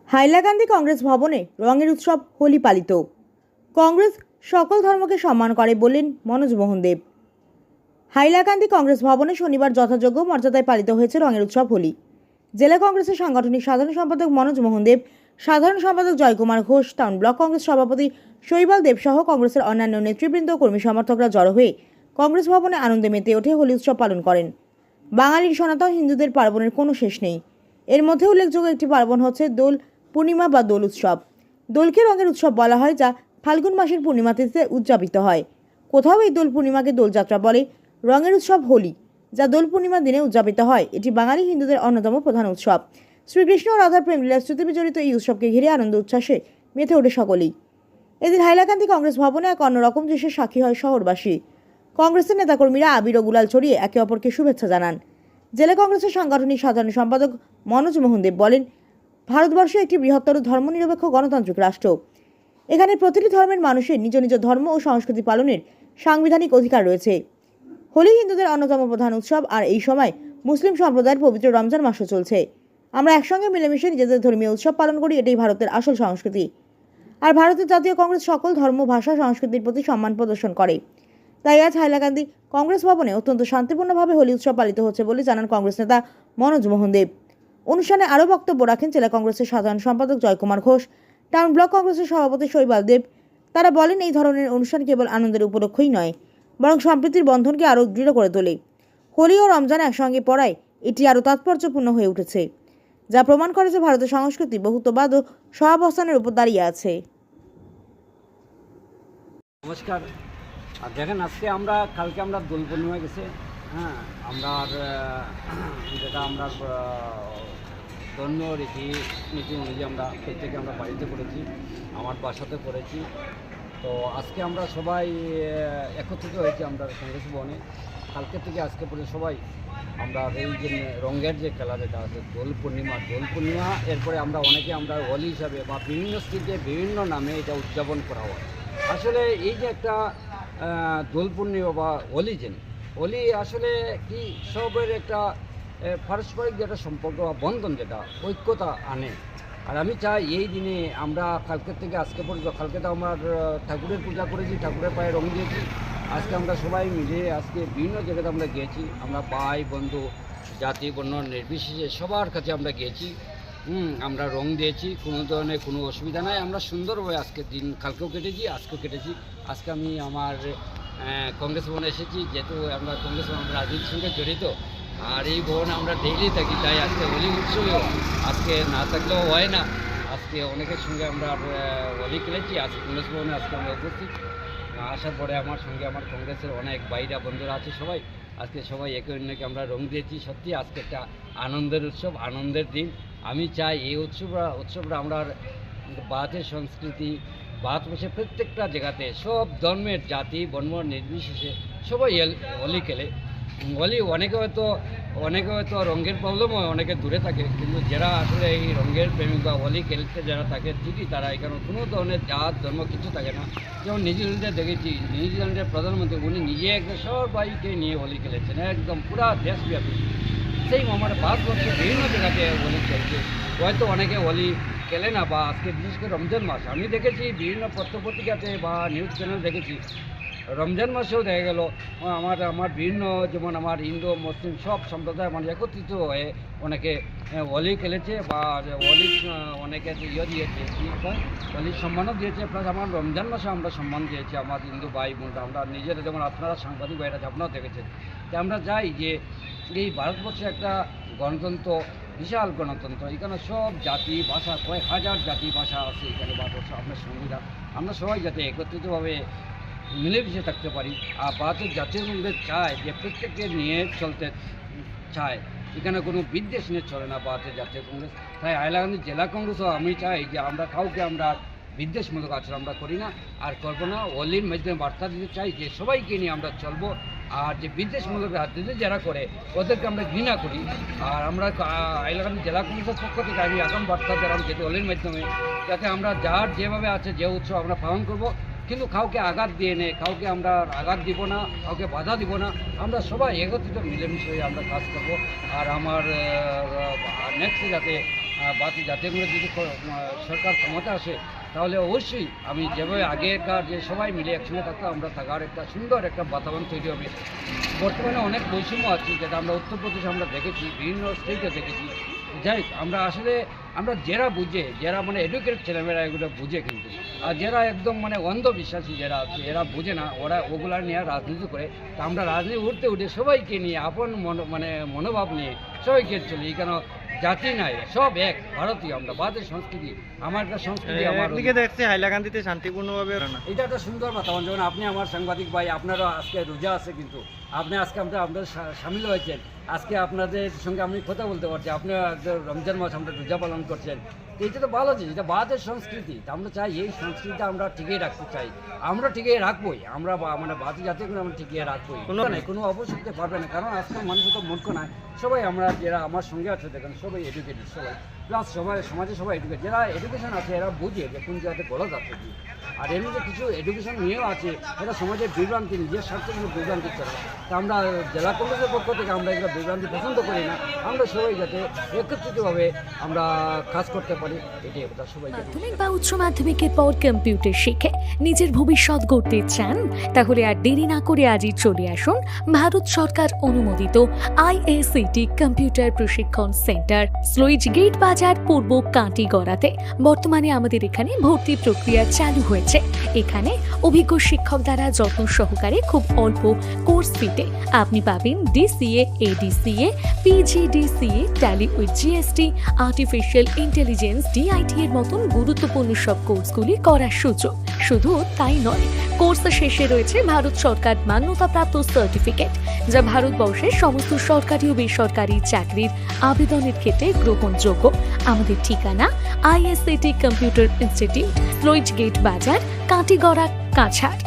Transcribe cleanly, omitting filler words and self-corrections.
হাইলাকান্দি কংগ্রেস ভবনে রঙের উৎসব হোলি পালিত। কংগ্রেস সকল ধর্মকে সম্মান করে বললেন মনোজ মোহন দেব। হাইলাকান্দি কংগ্রেস ভবনে শনিবার যথাযোগ্য মর্যাদায় পালিত হয়েছে রঙের উৎসব হোলি। জেলা কংগ্রেসের সাংগঠনিক সাধারণ সম্পাদক মনোজ মোহন দেব, সাধারণ সম্পাদক জয়কুমার ঘোষ, টাউন ব্লক কংগ্রেস সভাপতি শৈবাল দেব সহ কংগ্রেসের অন্যান্য নেতৃবৃন্দ ও কর্মী সমর্থকরা জড়ো হয়ে কংগ্রেস ভবনে আনন্দে মেতে ওঠে হোলি উৎসব পালন করেন। বাঙালির সনাতন হিন্দুদের পার্বণের কোনো শেষ নেই। এর মধ্যে উল্লেখযোগ্য একটি পার্বণ হচ্ছে দোল পূর্ণিমা বা দোল উৎসব। দোলকে রঙের উৎসব বলা হয়, যা ফাল্গুন মাসের পূর্ণিমা তিথিতে উদযাপিত হয়। কোথাও এই দোল পূর্ণিমাকে দোলযাত্রা বলে। রঙের উৎসব হোলি, যা দোল পূর্ণিমার দিনে উদযাপিত হয়, এটি বাঙালি হিন্দুদের অন্যতম প্রধান উৎসব। শ্রীকৃষ্ণ ও রাধার প্রেমলীলা স্মৃতি বিজড়িত এই উৎসবকে ঘিরে আনন্দ উচ্ছ্বাসে মেতে ওঠে সকলেই। এদিন হাইলাকান্দি কংগ্রেস ভবনে এক অন্যরকম দৃশ্যের সাক্ষী হয় শহরবাসী। কংগ্রেসের নেতাকর্মীরা আবির ও গুলাল ছড়িয়ে একে অপরকে শুভেচ্ছা জানান। জেলা কংগ্রেসের সাংগঠনিক সাধারণ সম্পাদক মনোজ মোহন দেব বলেন, ভারতবর্ষ একটি বৃহত্তর ধর্মনিরপেক্ষ গণতান্ত্রিক রাষ্ট্র। এখানে প্রতিটি ধর্মের মানুষের নিজ নিজ ধর্ম ও সংস্কৃতি পালনের সাংবিধানিক অধিকার রয়েছে। হোলি হিন্দুদের অন্যতম প্রধান উৎসব, আর এই সময় মুসলিম সম্প্রদায়ের পবিত্র রমজান মাসও চলছে। আমরা একসঙ্গে মিলেমিশে নিজেদের ধর্মীয় উৎসব পালন করি, এটাই ভারতের আসল সংস্কৃতি। আর ভারতের জাতীয় কংগ্রেস সকল ধর্ম, ভাষা, সংস্কৃতির প্রতি সম্মান প্রদর্শন করে। তাই আজ হাইলাকান্দি কংগ্রেস ভবনে অত্যন্ত শান্তিপূর্ণভাবে হোলি উৎসব পালিত হচ্ছে বলে জানান কংগ্রেস নেতা মনোজ মোহন দেব। অনুষ্ঠানে আরও বক্তব্য রাখেন জেলা কংগ্রেসের সাধারণ সম্পাদক জয়কুমার ঘোষ, টাউন ব্লক কংগ্রেসের সভাপতি শৈবাল দেব। তারা বলেন, এই ধরনের অনুষ্ঠান কেবল আনন্দের উপলক্ষই নয়, বরং সম্প্রীতির বন্ধনকে আরও দৃঢ় করে তোলে। হোলি ও রমজান একসঙ্গে পড়ায় এটি আরও তাৎপর্যপূর্ণ হয়ে উঠেছে, যা প্রমাণ করে যে ভারতের সংস্কৃতি বহুত্ববাদ ও সহাবস্থানের উপর দাঁড়িয়ে আছে। নমস্কার। আর দেখেন, কালকে আমরা দোল পূর্ণিমা গেছে। আমরা যেটা আমরা ধর্মীয় নীতি অনুযায়ী আমরা প্রত্যেকে আমরা বাড়িতে করেছি, আমার বাসাতে করেছি। তো আজকে আমরা সবাই একত্রিত হয়েছি আমরা কংগ্রেস ভবনে। কালকে থেকে আজকে পর্যন্ত সবাই আমরা এই যে রঙের যে খেলা যেটা আছে দোল পূর্ণিমা, এরপরে আমরা অনেকে আমরা হোলি হিসাবে বা বিভিন্ন স্টেটে বিভিন্ন নামে এটা উদযাপন করা হয়। আসলে এই যে একটা দোল পূর্ণিমা বা হোলি আসলে কি সবের একটা পারস্পরিক যেটা সম্পর্ক বা বন্ধন, যেটা ঐক্যতা আনে। আর আমি চাই এই দিনে আমরা কালকের থেকে আজকে পর্যন্ত, কালকে তো আমার ঠাকুরের পূজা করেছি, ঠাকুরের পায়ে রং দিয়েছি। আজকে আমরা সবাই মিলে আজকে বিভিন্ন জায়গাতে আমরা গিয়েছি। আমরা ভাই বন্ধু জাতি বর্ণ নির্বিশেষে সবার কাছে আমরা গিয়েছি। আমরা রং দিয়েছি, কোনো ধরনের কোনো অসুবিধা নাই। আমরা সুন্দরভাবে আজকে দিন কালকেও কেটেছি, আজকেও কেটেছি। আজকে আমি আমার কংগ্রেস ভবনে এসেছি, যেহেতু আমরা কংগ্রেস ভবন রাজনীতির সঙ্গে জড়িত, আর এই ভবনে আমরা ডেইলি থাকি। তাই আজকে হোলি উৎসবেও আজকে না থাকলেও হয় না। আজকে অনেকের সঙ্গে আমরা হোলি খেলেছি। আজকে কংগ্রেস ভবনে আজকে আমরা উপস্থিত। আসার পরে আমার সঙ্গে আমার কংগ্রেসের অনেক ভাইরা বন্ধুরা আছে, সবাই আজকে সবাই একে অন্যকে আমরা রং দিয়েছি। সত্যি আজকে একটা আনন্দের উৎসব, আনন্দের দিন। আমি চাই এই উৎসবরা আমরা ভারতের সংস্কৃতি, ভারতবর্ষের প্রত্যেকটা জায়গাতে সব ধর্মের জাতি বর্ণ নির্বিশেষে সবাই হোলি খেলে। হোলি অনেকে হয়তো রঙের প্রবলেম হয়, অনেকে দূরে থাকে, কিন্তু যারা আসলে এই রঙের প্রেমিক বা হোলি খেলতে যারা থাকে, ঠিকই তারা এখানে কোনো ধরনের জাত ধর্ম কিছু থাকে না। যেমন নিউজিল্যান্ডে দেখেছি, নিউজিল্যান্ডের প্রধানমন্ত্রী উনি নিজে একদম সবাইকে নিয়ে হোলি খেলেছেন, একদম পুরা দেশব্যাপী। সেই আমার ভারতবর্ষে বিভিন্ন জায়গাতে হোলি চলছে। হয়তো অনেকে হোলি খেলে না, বা আজকে বিশেষ করে রমজান মাস আমি দেখেছি বিভিন্ন পত্রপত্রিকাতে বা নিউজ চ্যানেল দেখেছি, রমজান মাসেও দেখা গেল আমার বিভিন্ন, যেমন আমার হিন্দু মুসলিম সব সম্প্রদায় মানে একত্রিত হয়ে অনেকে হোলি খেলেছে, বা হোলি অনেকে দিয়েছে, হোলির সম্মানও দিয়েছে। প্লাস আমার রমজান মাসে আমরা সম্মান দিয়েছি আমার হিন্দু ভাই বোনরা, আমরা নিজেরা, যেমন আপনারা সাংবাদিক ভাইরা আপনারাও দেখেছেন। যে আমরা চাই যে এই ভারতবর্ষে একটা গণতন্ত্র, বিশাল গণতন্ত্র, এখানে সব জাতি ভাষা, কয়েক হাজার জাতি ভাষা আছে এখানে ভারতবর্ষ। আপনার সংবিধান, আমরা সবাই যাতে একত্রিতভাবে মিলেমিশে থাকতে পারি। আর ভারতের জাতীয় কংগ্রেস চায় যে প্রত্যেককে নিয়ে চলতে চায়, এখানে কোনো বিদ্বেষ নিয়ে চলে না ভারতের জাতীয় কংগ্রেস। তাই হাইলাকান্দি জেলা কংগ্রেসও আমি চাই যে আমরা কাউকে আমরা বিদ্বেষমূলক আচরণ আমরা করি না আর করবো না। হোলির মাধ্যমে বার্তা দিতে চাই যে সবাইকে নিয়ে আমরা চলবো, আর যে বিদ্বেষমূলক রাজনীতি যারা করে ওদেরকে আমরা ঘৃণা করি। আর আমরা হাইলাকান্দি জেলা কংগ্রেসের পক্ষ থেকে আমি আগাম বার্তা দিলাম যে হোলির মাধ্যমে যাতে আমরা যার যেভাবে আছে যে উৎসব আমরা পালন করব, কিন্তু কাউকে আঘাত দিয়ে নেই, কাউকে আমরা আঘাত দিব না, কাউকে বাধা দিব না। আমরা সবাই একত্রিত মিলেমিশে হয়ে আমরা কাজ করব। আর আমার নেক্সট যাতে জাতীয় কংগ্রেস যদি সরকার ক্ষমতা আসে তাহলে অবশ্যই আমি যেভাবে আগেকার যে সবাই মিলে একসঙ্গে থাকতো আমরা থাকার একটা সুন্দর একটা বাতাবরণ তৈরি হবে। বর্তমানে অনেক বৈষম্য আছে, যেটা আমরা উত্তরপ্রদেশে আমরা দেখেছি, বিভিন্ন স্টেটে দেখেছি। যাই হোক, আমরা যারা বুঝে, যারা মানে এডুকেটেড ছেলেমেয়েরা এগুলো বুঝে, কিন্তু আর যারা একদম মানে অন্ধবিশ্বাসী যারা আছে, এরা বুঝে না, ওরা ওগুলা নিয়ে রাজনীতি করে। তা আমরা রাজনীতি উঠে সবাইকে নিয়ে আপন মনোভাব নিয়ে সবাইকে চলি, কেন জাতি নাই, সব এক ভারতীয়। আমরা ভারতের সংস্কৃতি, আমার একটা সংস্কৃতি, আমার একদিকে দেখছি হাইলাকান্দিতে শান্তিপূর্ণভাবে এটা একটা সুন্দর বাতাবরণ। যেমন আপনি আমার সাংবাদিক ভাই, আপনারও আজকে রোজা আছে, কিন্তু আপনি আজকে আপনাদের সামিল হয়েছেন। আজকে আপনাদের সঙ্গে আমি কথা বলতে পারছি, আপনি রমজান মাস আমরা রোজা পালন করছেন। তো এটা তো ভালো জিনিস, এটা ভারতের সংস্কৃতি। তা আমরা চাই এই সংস্কৃতিটা আমরা টিকিয়ে রাখতে চাই, আমরা টিকিয়ে রাখবোই। আমরা মানে ভারতীয় জাতীয় করে আমরা টিকিয়ে রাখবোই, কোনো অবশ্যই পারবে না। কারণ আজকাল মানুষের তো মূর্খ নয়, সবাই আমরা যারা আমার সঙ্গে আছে দেখেন সবাই এডুকেটেড, সবাই প্লাস সমাজে সবাই এডুকেটেড। যারা এডুকেশন আছে এরা বুঝে যে কোন জায়গাতে গলত আছে কি। আর এমনি যে কিছু এডুকেশন নিয়েও আছে, এরা সমাজের বিভ্রান্তি, নিজের স্বার্থে কোনো বিভ্রান্তি করে। তা আমরা জেলা কংগ্রেসের পক্ষ থেকে আমরা এগুলো বিভ্রান্তি পছন্দ করি না। আমরা সবাই যাতে একত্রিতভাবে আমরা কাজ করতে পারি, এটাই কথা সবাইকে। মাধ্যমিক বা উচ্চ মাধ্যমিকের পর কম্পিউটার শিখে নিজের ভবিষ্যৎ গড়তে চান, তাহলে আর দেরি না করে আজই চলে আসুন ভারত সরকার অনুমোদিত আইএসিটি কম্পিউটার প্রশিক্ষণ সেন্টার, স্লুইজ গেট বাজার, পূর্ব কাঁটিগড়াতে। বর্তমানে আমাদের এখানে ভর্তি প্রক্রিয়া চালু হয়েছে। এখানে অভিজ্ঞ শিক্ষক দ্বারা যত্ন সহকারে খুব অল্প কোর্স ফিতে আপনি পাবেন DCA, ADCA, PGDCA, tally with GST, artificial intelligence, DIT এর মতন গুরুত্বপূর্ণ সব কোর্সগুলি করার সুযোগ। শুধু তাই নয়, কোর্স শেষে রয়েছে ভারত সরকার মান্যতাপ্রাপ্ত সার্টিফিকেট, যা ভারতবর্ষের সমস্ত সরকারি ও বেসরকারি চাকরির আবেদনের ক্ষেত্রে গ্রহণযোগ্য। আমাদের ঠিকানা আইএসসিটি কম্পিউটার ইনস্টিটিউট, স্লুইজ গেট বাজার, কাঁটিগড়া, কাছাড়।